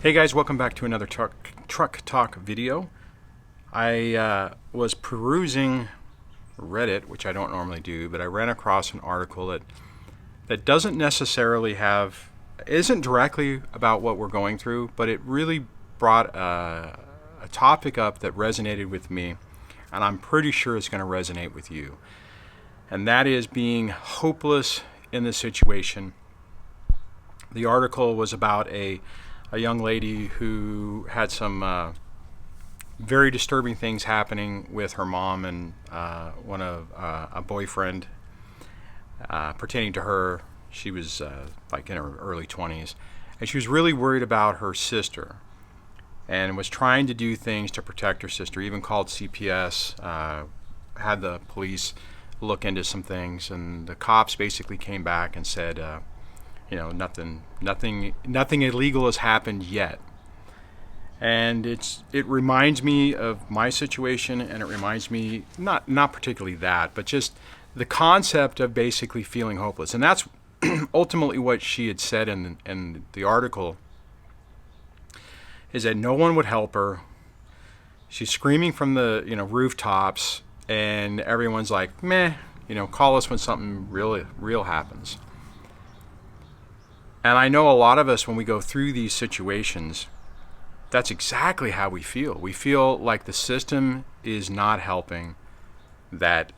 Hey guys, welcome back to another truck talk video. I was perusing Reddit, which I don't normally do, but I ran across an article that doesn't necessarily isn't directly about what we're going through, but it really brought a topic up that resonated with me, and I'm pretty sure it's going to resonate with you. And that is being hopeless in the situation. The article was about a young lady who had some very disturbing things happening with her mom and a boyfriend pertaining to her. She was like in her early 20s, and she was really worried about her sister and was trying to do things to protect her sister, even called CPS, had the police look into some things, and the cops basically came back and said, nothing illegal has happened yet. And it reminds me of my situation, and it reminds me not particularly that, but just the concept of basically feeling hopeless. And that's ultimately what she had said in the article, is that no one would help her. She's screaming from the rooftops, and everyone's like, meh, call us when something real happens. And I know a lot of us, when we go through these situations, that's exactly how we feel. We feel like the system is not helping, that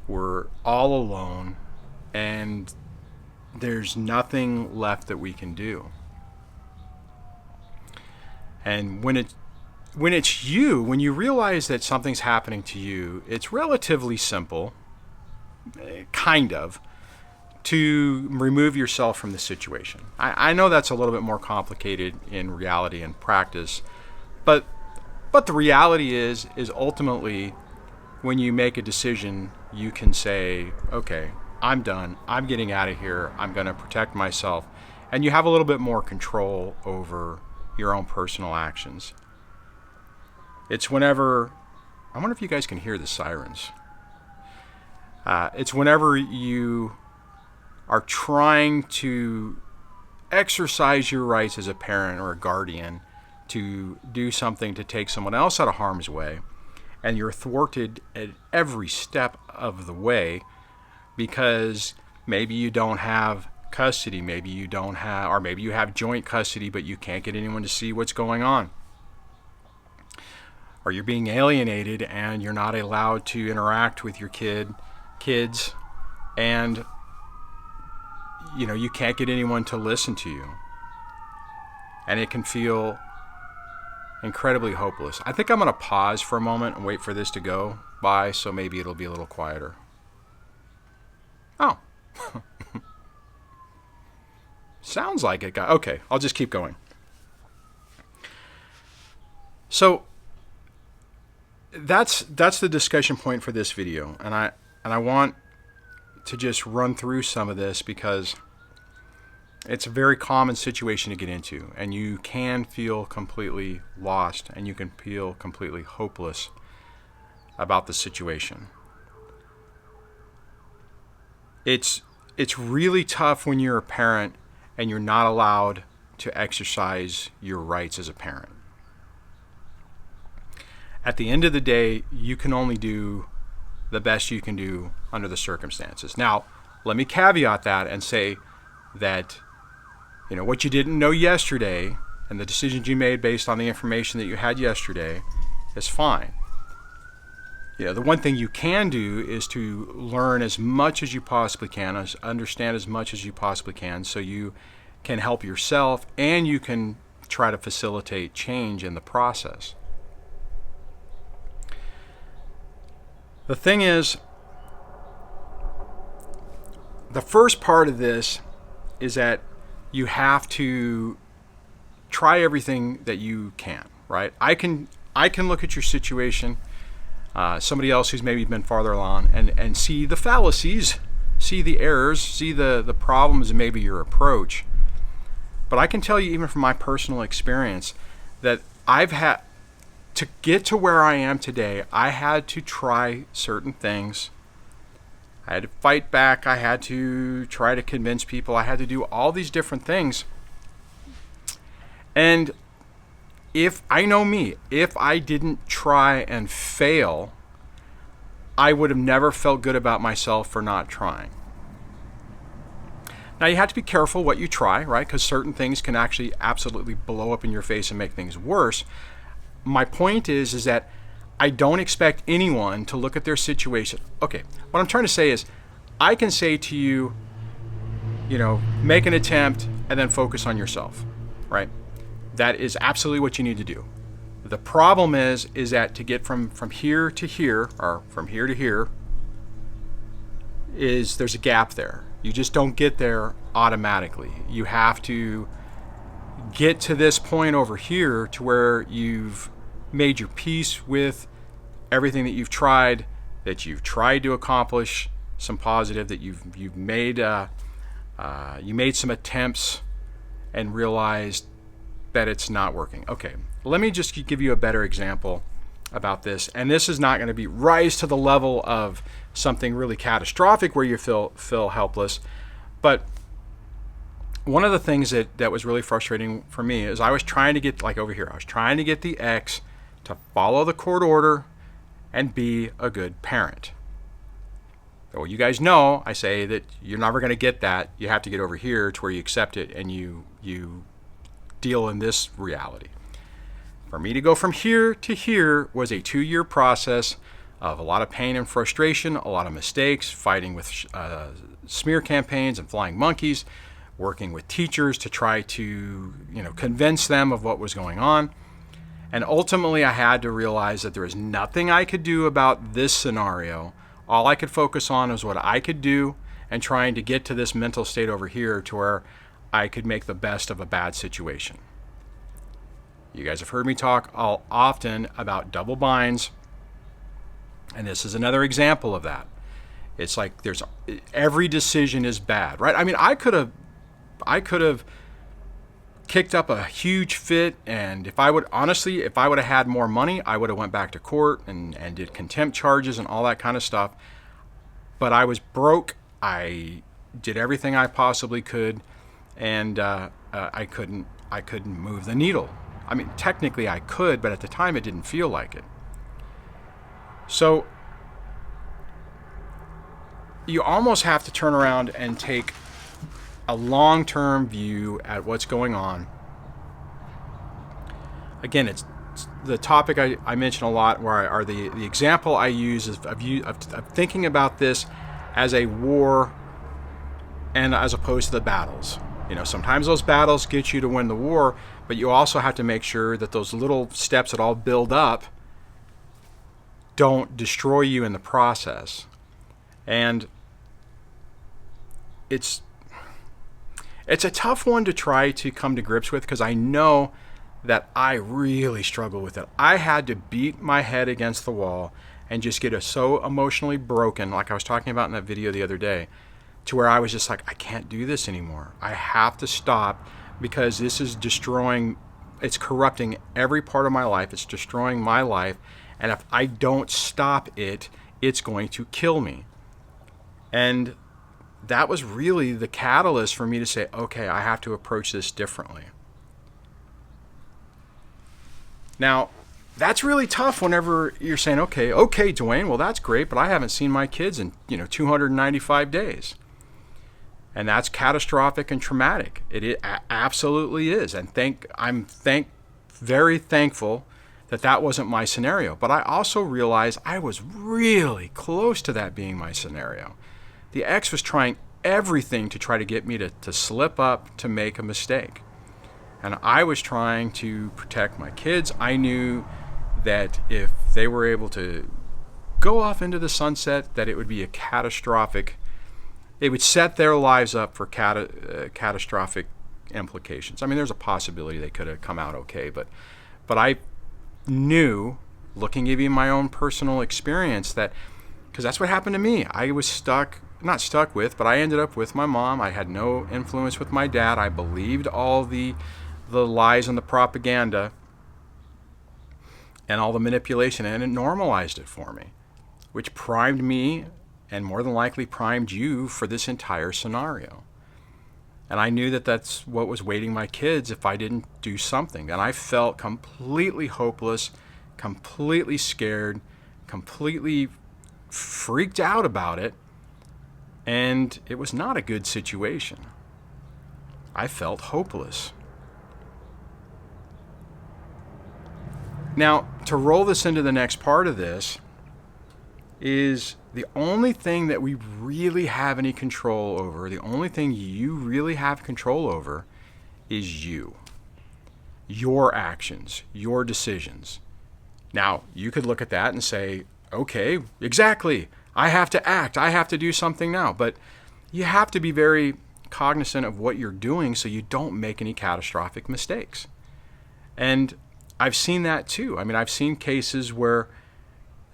we're all alone, and there's nothing left that we can do. And when you realize that something's happening to you, it's relatively simple, kind of, to remove yourself from the situation. I know that's a little bit more complicated in reality and practice, but the reality is ultimately, when you make a decision, you can say, okay, I'm done, I'm getting out of here, I'm going to protect myself, and you have a little bit more control over your own personal actions. It's whenever, I wonder if you guys can hear the sirens. It's whenever you are trying to exercise your rights as a parent or a guardian to do something to take someone else out of harm's way, and you're thwarted at every step of the way because maybe you don't have custody, maybe you have joint custody, but you can't get anyone to see what's going on. Or you're being alienated and you're not allowed to interact with your kids, and you can't get anyone to listen to you. And it can feel incredibly hopeless. I think I'm going to pause for a moment and wait for this to go by, so maybe it'll be a little quieter. Oh. Sounds like it got... Okay, I'll just keep going. So that's the discussion point for this video, and I want to just run through some of this because it's a very common situation to get into, and you can feel completely lost, and you can feel completely hopeless about the situation. It's really tough when you're a parent and you're not allowed to exercise your rights as a parent. At the end of the day, you can only do the best you can do under the circumstances. Now, let me caveat that and say that what you didn't know yesterday and the decisions you made based on the information that you had yesterday is fine. The one thing you can do is to learn as much as you possibly can, understand as much as you possibly can, so you can help yourself and you can try to facilitate change in the process. The thing is, the first part of this is that you have to try everything that you can, right? I can look at your situation, somebody else who's maybe been farther along, and see the fallacies, see the errors, see the problems in maybe your approach. But I can tell you, even from my personal experience, that I've had to get to where I am today. I had to try certain things. I had to fight back. I had to try to convince people. I had to do all these different things. And if I know me, if I didn't try and fail, I would have never felt good about myself for not trying. Now, you have to be careful what you try, right? Because certain things can actually absolutely blow up in your face and make things worse. My point is that I don't expect anyone to look at their situation. Okay, what I'm trying to say is I can say to you, make an attempt and then focus on yourself, right? That is absolutely what you need to do. The problem is that to get from here to here, or from here to here, there's a gap there. You just don't get there automatically. You have to get to this point over here to where you've made your peace with everything that you've tried to accomplish some positive, that you've made you made some attempts and realized that it's not working. Okay, let me just give you a better example about this. And this is not going to be rise to the level of something really catastrophic where you feel helpless. But one of the things that was really frustrating for me is I was trying to get, like over here, I was trying to get the ex to follow the court order and be a good parent. Well, you guys know I say that you're never going to get that. You have to get over here to where you accept it and you deal in this reality. For me to go from here to here was a 2-year process of a lot of pain and frustration, a lot of mistakes, fighting with smear campaigns and flying monkeys, working with teachers to try to convince them of what was going on. And ultimately, I had to realize that there was nothing I could do about this scenario. All I could focus on was what I could do and trying to get to this mental state over here to where I could make the best of a bad situation. You guys have heard me talk often about double binds, and this is another example of that. It's like every decision is bad, right? I mean, I could have kicked up a huge fit, and if I would have had more money, I would have went back to court and did contempt charges and all that kind of stuff. But I was broke. I did everything I possibly could, and I couldn't move the needle. I mean, technically I could, but at the time it didn't feel like it. So you almost have to turn around and take a long-term view at what's going on. Again, it's the topic I mention a lot, where the example I use is of thinking about this as a war and as opposed to the battles. Sometimes those battles get you to win the war, but you also have to make sure that those little steps that all build up don't destroy you in the process. And it's a tough one to try to come to grips with, because I know that I really struggle with it. I had to beat my head against the wall and just get so emotionally broken, like I was talking about in that video the other day, to where I was just like, I can't do this anymore. I have to stop, because this is it's corrupting every part of my life. It's destroying my life. And if I don't stop it, it's going to kill me. And that was really the catalyst for me to say, okay, I have to approach this differently. Now, that's really tough whenever you're saying, okay, Duane, well, that's great, but I haven't seen my kids in 295 days. And that's catastrophic and traumatic. It absolutely is. And I'm very thankful that wasn't my scenario. But I also realized I was really close to that being my scenario. The ex was trying everything to try to get me to slip up, to make a mistake. And I was trying to protect my kids. I knew that if they were able to go off into the sunset, that it would be it would set their lives up for catastrophic implications. I mean, there's a possibility they could have come out okay, but I knew, looking at even my own personal experience, that, because that's what happened to me. I was not stuck with, but I ended up with my mom. I had no influence with my dad. I believed all the lies and the propaganda and all the manipulation, and it normalized it for me, which primed me, and more than likely primed you, for this entire scenario. And I knew that that's what was waiting my kids if I didn't do something. And I felt completely hopeless, completely scared, completely freaked out about it. And it was not a good situation. I felt hopeless. Now, to roll this into the next part of this is the only thing that we really have any control over, the only thing you really have control over is you. Your actions, your decisions. Now, you could look at that and say, okay, exactly. I have to act. I have to do something now. But you have to be very cognizant of what you're doing so you don't make any catastrophic mistakes. And I've seen that too. I mean, I've seen cases where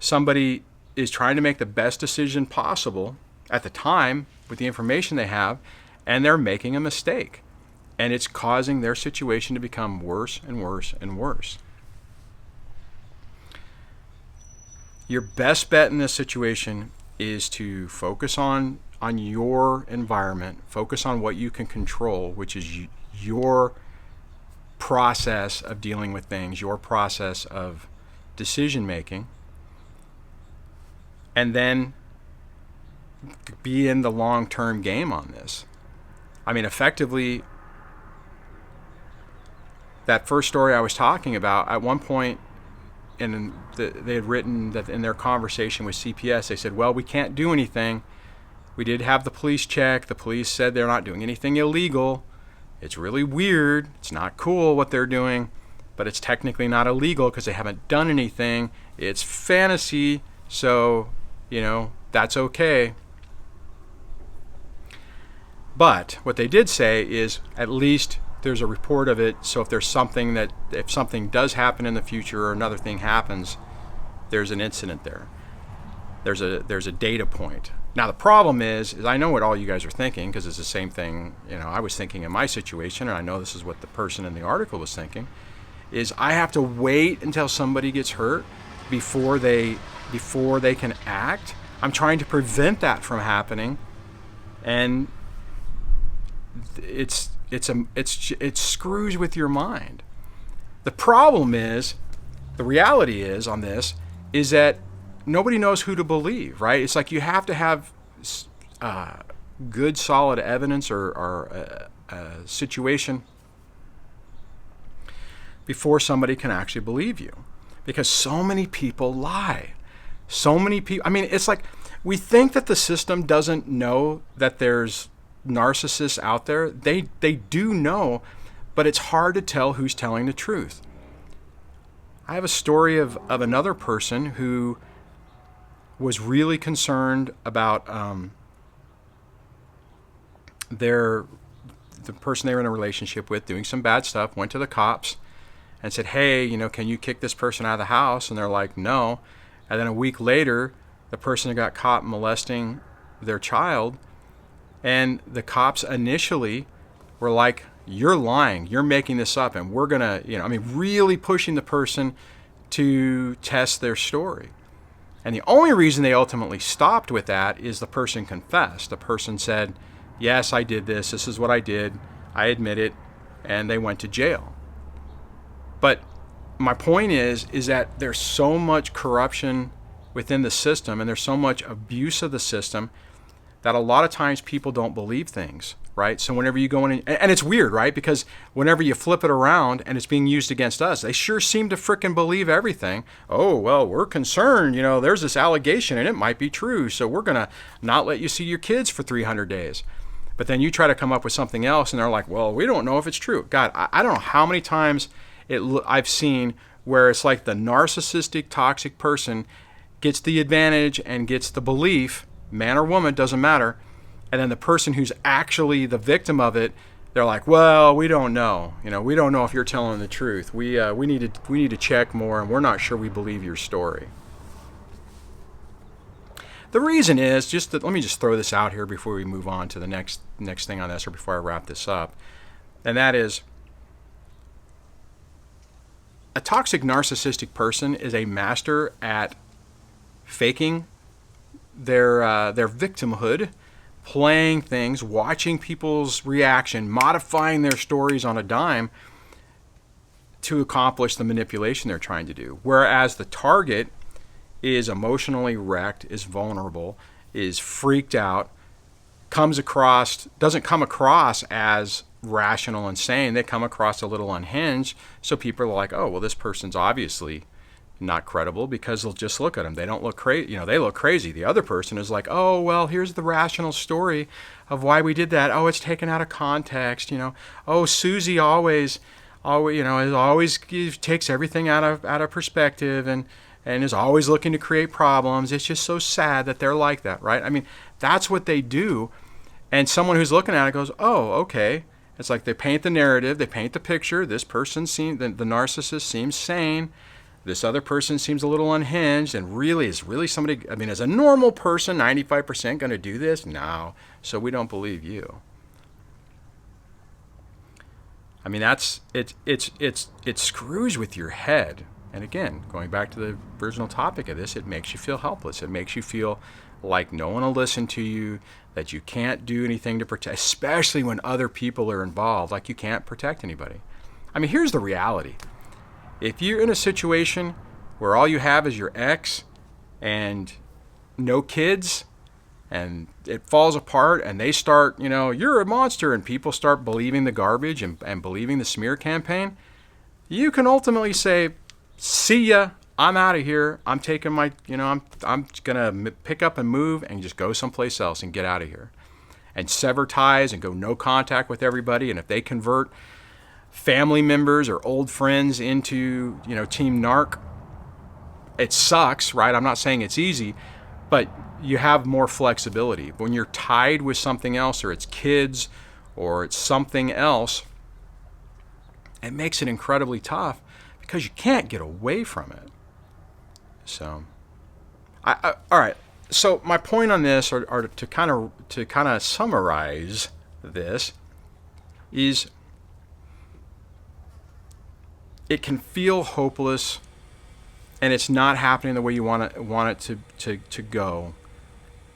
somebody is trying to make the best decision possible at the time with the information they have, and they're making a mistake. And it's causing their situation to become worse and worse and worse. Your best bet in this situation is to focus on your environment, focus on what you can control, which is your process of dealing with things, your process of decision making, and then be in the long-term game on this. I mean, effectively, that first story I was talking about, at one point, they had written that in their conversation with CPS, they said, well, we can't do anything. We did have the police check. The police said they're not doing anything illegal. It's really weird. It's not cool what they're doing, but it's technically not illegal because they haven't done anything. It's fantasy, so, that's okay. But what they did say is at least there's a report of it, so if something does happen in the future or another thing happens, there's an incident there. There's a data point. Now the problem is I know what all you guys are thinking, because it's the same thing I was thinking in my situation, and I know this is what the person in the article was thinking, is I have to wait until somebody gets hurt before they can act. I'm trying to prevent that from happening, and it screws with your mind. The problem is, the reality is on this, is that nobody knows who to believe, right? It's like you have to have good, solid evidence or a situation before somebody can actually believe you. Because so many people lie. So many people, I mean, it's like we think that the system doesn't know that there's narcissists out there. They do know, but it's hard to tell who's telling the truth. I have a story of another person who was really concerned about the person they were in a relationship with doing some bad stuff, went to the cops and said, hey, can you kick this person out of the house? And they're like, no. And then a week later, the person got caught molesting their child. And the cops initially were like, you're lying, you're making this up, and we're going to, really pushing the person to test their story. And the only reason they ultimately stopped with that is the person confessed. The person said, yes, I did this. This is what I did. I admit it. And they went to jail. But my point is that there's so much corruption within the system, and there's so much abuse of the system, that a lot of times people don't believe things, right? So whenever you go in, and it's weird, right? Because whenever you flip it around and it's being used against us, they sure seem to frickin' believe everything. Oh, well, we're concerned, there's this allegation and it might be true, so we're gonna not let you see your kids for 300 days. But then you try to come up with something else and they're like, well, we don't know if it's true. God, I don't know how many times I've seen where it's like the narcissistic, toxic person gets the advantage and gets the belief, man or woman, doesn't matter. And then the person who's actually the victim of it, they're like, well, we don't know. We don't know if you're telling the truth. We need to check more, and we're not sure we believe your story. The reason is let me just throw this out here before we move on to the next thing on this, or before I wrap this up. And that is, a toxic narcissistic person is a master at faking their victimhood playing things, watching people's reaction, modifying their stories on a dime to accomplish the manipulation they're trying to do. Whereas the target is emotionally wrecked, is vulnerable, is freaked out, doesn't come across as rational and sane. They come across a little unhinged. So people are like, oh, well, this person's obviously not credible, because they'll just look at them. They don't look crazy. They look crazy. The other person is like, oh, well, here's the rational story of why we did that. Oh, it's taken out of context. Oh, Susie always takes everything out of perspective and is always looking to create problems. It's just so sad that they're like that, right? I mean, that's what they do. And someone who's looking at it goes, oh, okay. It's like they paint the narrative, they paint the picture. This person the narcissist seems sane. This other person seems a little unhinged, and is somebody, is a normal person 95% going to do this? No. So we don't believe you. It screws with your head. And again, going back to the original topic of this, it makes you feel helpless. It makes you feel like no one will listen to you, that you can't do anything to protect, especially when other people are involved, like you can't protect anybody. Here's the reality. If you're in a situation where all you have is your ex and no kids, and it falls apart and they start, you're a monster, and people start believing the garbage and believing the smear campaign, you can ultimately say, see ya, I'm out of here. I'm taking my, I'm going to pick up and move and just go someplace else and get out of here. And sever ties and go no contact with everybody. And if they convert family members or old friends into, Team Narc, it sucks, right? I'm not saying it's easy, but you have more flexibility. When you're tied with something else, or it's kids or it's something else, it makes it incredibly tough because you can't get away from it. So, all right. So my point on this, or to kind of summarize this, is it can feel hopeless, and it's not happening the way you want it to go.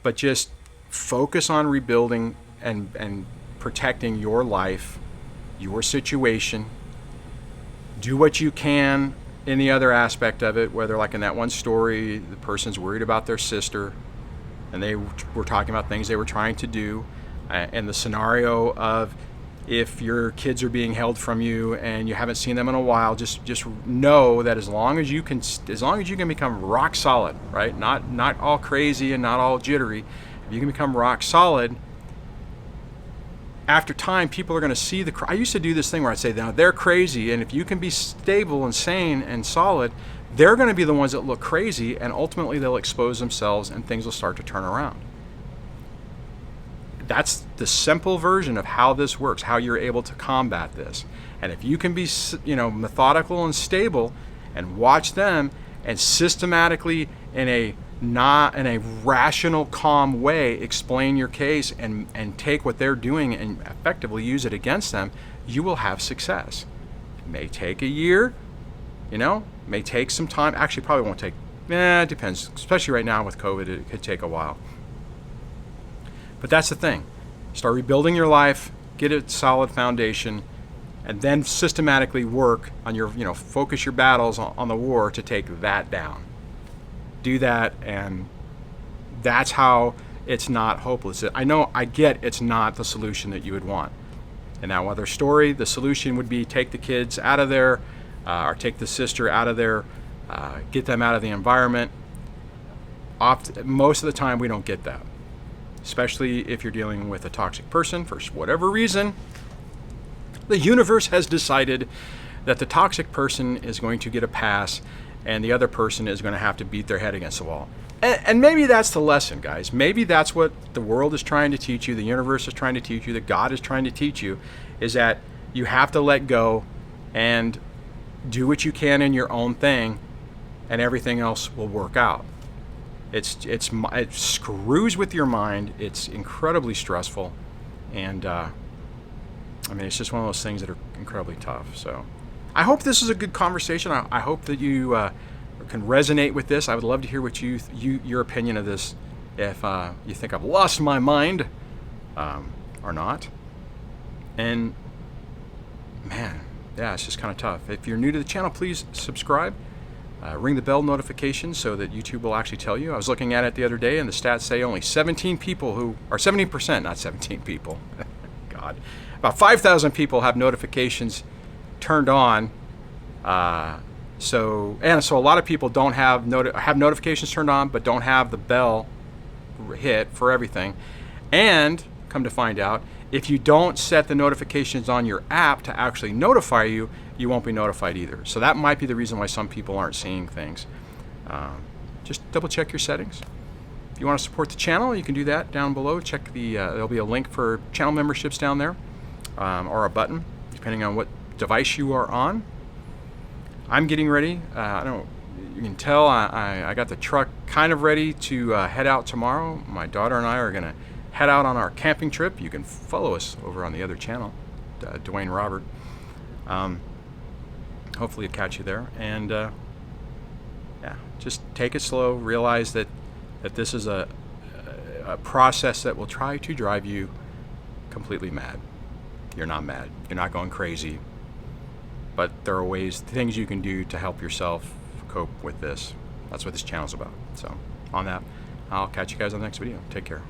But just focus on rebuilding and protecting your life, your situation. Do what you can in the other aspect of it, whether like in that one story, the person's worried about their sister, and they were talking about things they were trying to do, and the scenario of if your kids are being held from you and you haven't seen them in a while, just know that as long as you can become rock solid, right? Not all crazy and not all jittery. If you can become rock solid, after time, people are going to see I used to do this thing where I'd say, no, they're crazy, and if you can be stable and sane and solid, they're going to be the ones that look crazy, and ultimately they'll expose themselves and things will start to turn around. That's the simple version of how this works, how you're able to combat this. And if you can be, methodical and stable and watch them and systematically in a rational, calm way explain your case and take what they're doing and effectively use it against them, you will have success. It may take a year, may take some time. Actually, probably won't take, it depends. Especially right now with COVID, it could take a while. But that's the thing. Start rebuilding your life, get a solid foundation, and then systematically work on your, focus your battles on the war to take that down. Do that, and that's how it's not hopeless. I get it's not the solution that you would want. In that other story, the solution would be take the kids out of there, or take the sister out of there, get them out of the environment. Most of the time, we don't get that. Especially if you're dealing with a toxic person for whatever reason. The universe has decided that the toxic person is going to get a pass and the other person is going to have to beat their head against the wall. And maybe that's the lesson, guys. Maybe that's what the world is trying to teach you, the universe is trying to teach you, that God is trying to teach you, is that you have to let go and do what you can in your own thing, and everything else will work out. It screws with your mind. It's incredibly stressful, and it's just one of those things that are incredibly tough. So, I hope this is a good conversation. I hope that you can resonate with this. I would love to hear what your opinion of this. If you think I've lost my mind, or not. And man, yeah, it's just kind of tough. If you're new to the channel, please subscribe. Ring the bell notification so that YouTube will actually tell you. I was looking at it the other day, and the stats say only 17 people who, or 17%, not 17 people. God, about 5,000 people have notifications turned on. So a lot of people don't have notifications turned on, but don't have the bell hit for everything. And come to find out, if you don't set the notifications on your app to actually notify you, you won't be notified either. So that might be the reason why some people aren't seeing things. Just double check your settings. If you want to support the channel, you can do that down below. Check there'll be a link for channel memberships down there, or a button, depending on what device you are on. I'm getting ready. You can tell I got the truck kind of ready to head out tomorrow. My daughter and I are going to head out on our camping trip. You can follow us over on the other channel, Duane Robert. Hopefully it'll catch you there. And yeah, just take it slow. Realize that this is a process that will try to drive you completely mad. You're not mad. You're not going crazy. But there are things you can do to help yourself cope with this. That's what this channel's about. So on that, I'll catch you guys on the next video. Take care.